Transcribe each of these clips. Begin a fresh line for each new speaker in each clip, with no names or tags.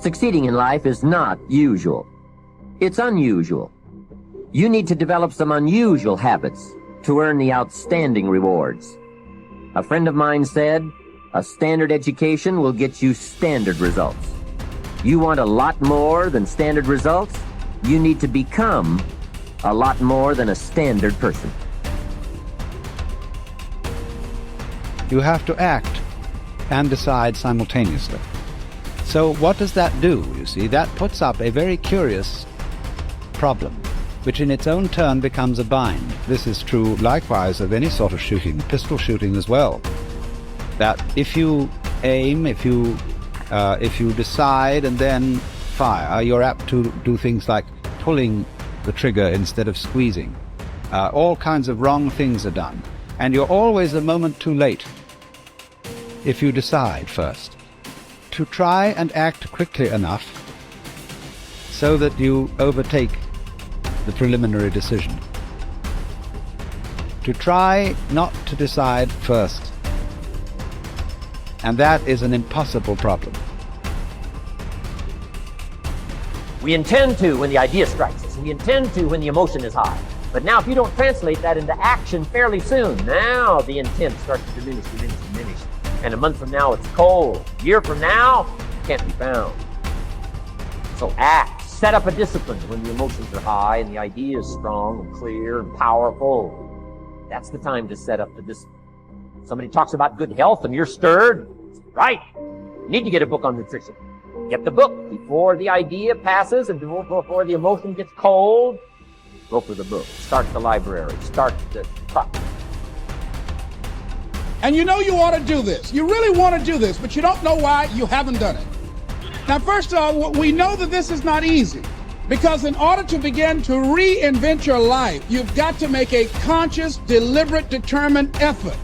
Succeeding in life is not usual. It's unusual. You need to develop some unusual habits to earn the outstanding rewards. A friend of mine said, a standard education will get you standard results. You want a lot more than standard results? You need to become a lot more than a standard person.
You have to act and decide simultaneously. So what does that do? You see, that puts up a very curious problem, which in its own turn becomes a bind. This is true likewise of any sort of shooting, pistol shooting as well. That if you aim, if you decide and then fire, you're apt to do things like pulling the trigger instead of squeezing. All kinds of wrong things are done. And you're always a moment too late if you decide first. To try and act quickly enough so that you overtake the preliminary decision. To try not to decide first. And that is an impossible problem.
We intend to when the idea strikes us. We intend to when the emotion is high. But now if you don't translate that into action fairly soon, now the intent starts to diminish. And a month from now, it's cold. A year from now, it can't be found. So act. Set up a discipline when the emotions are high and the idea is strong and clear and powerful. That's the time to set up the discipline. Somebody talks about good health and you're stirred. Right. You need to get a book on nutrition. Get the book before the idea passes and before the emotion gets cold. Go for the book. Start the library. Start the process.
And you know you ought to do this. You really want to do this, but you don't know why you haven't done it. Now, first of all, we know that this is not easy, because in order to begin to reinvent your life, you've got to make a conscious, deliberate, determined effort.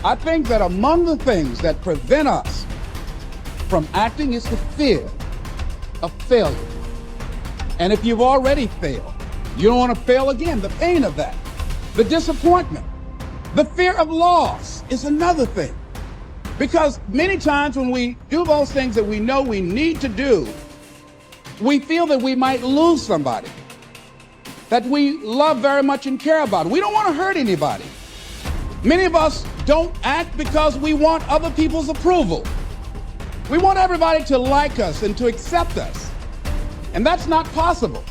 I think that among the things that prevent us from acting is the fear of failure. And if you've already failed, you don't want to fail again. The pain of that, the disappointment, the fear of loss is another thing. Because many times when we do those things that we know we need to do, we feel that we might lose somebody that we love very much and care about. We don't want to hurt anybody. Many of us don't act because we want other people's approval. We want everybody to like us and to accept us. And that's not possible.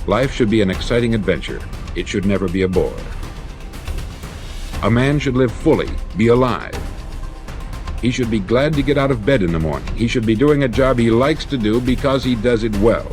Life should be an exciting adventure. It should never be a bore. A man should live fully, be alive. He should be glad to get out of bed in the morning. He should be doing a job he likes to do because he does it well.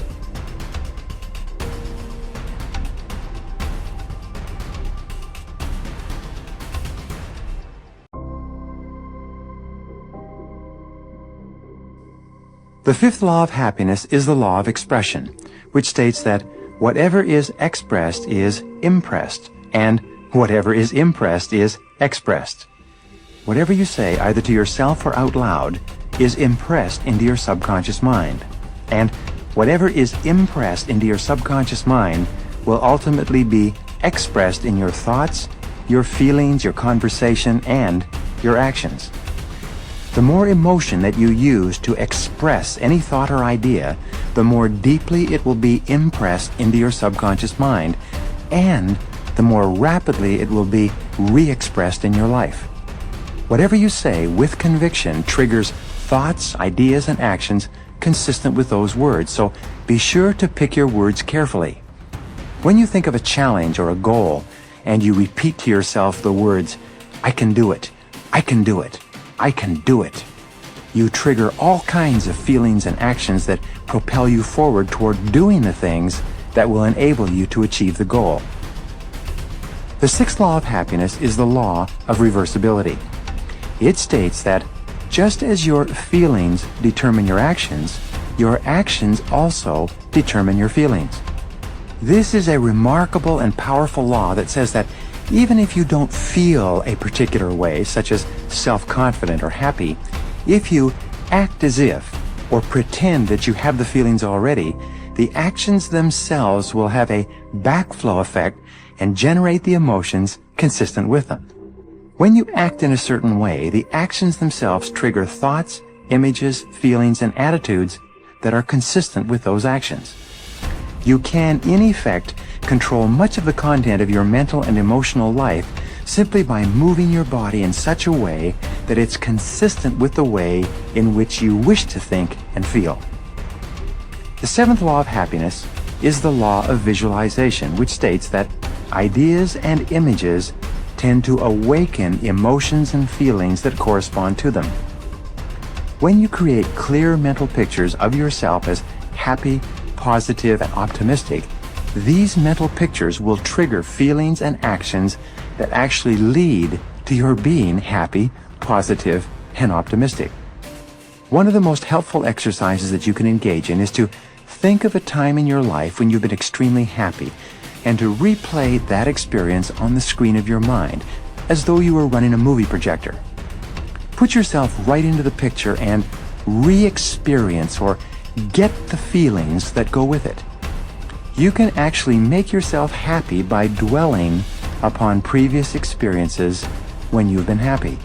The fifth law of happiness is the law of expression, which states that whatever is expressed is impressed, and whatever is impressed is expressed. Whatever you say, either to yourself or out loud, is impressed into your subconscious mind. And whatever is impressed into your subconscious mind will ultimately be expressed in your thoughts, your feelings, your conversation, and your actions. The more emotion that you use to express any thought or idea, the more deeply it will be impressed into your subconscious mind, and the more rapidly it will be re-expressed in your life. Whatever you say with conviction triggers thoughts, ideas, and actions consistent with those words, so be sure to pick your words carefully. When you think of a challenge or a goal, and you repeat to yourself the words, "I can do it, I can do it, I can do it," you trigger all kinds of feelings and actions that propel you forward toward doing the things that will enable you to achieve the goal. The sixth law of happiness is the law of reversibility. It states that just as your feelings determine your actions also determine your feelings. This is a remarkable and powerful law that says that even if you don't feel a particular way, such as self-confident or happy, if you act as if or pretend that you have the feelings already, the actions themselves will have a backflow effect and generate the emotions consistent with them. When you act in a certain way, the actions themselves trigger thoughts images, feelings, and attitudes that are consistent with those actions. You can, in effect, control much of the content of your mental and emotional life simply by moving your body in such a way that it's consistent with the way in which you wish to think and feel. The seventh law of happiness is the law of visualization, which states that ideas and images tend to awaken emotions and feelings that correspond to them. When you create clear mental pictures of yourself as happy, positive, and optimistic, these mental pictures will trigger feelings and actions that actually lead to your being happy, positive, and optimistic. One of the most helpful exercises that you can engage in is to think of a time in your life when you've been extremely happy and to replay that experience on the screen of your mind as though you were running a movie projector. Put yourself right into the picture and re-experience or get the feelings that go with it. You can actually make yourself happy by dwelling upon previous experiences when you've been happy.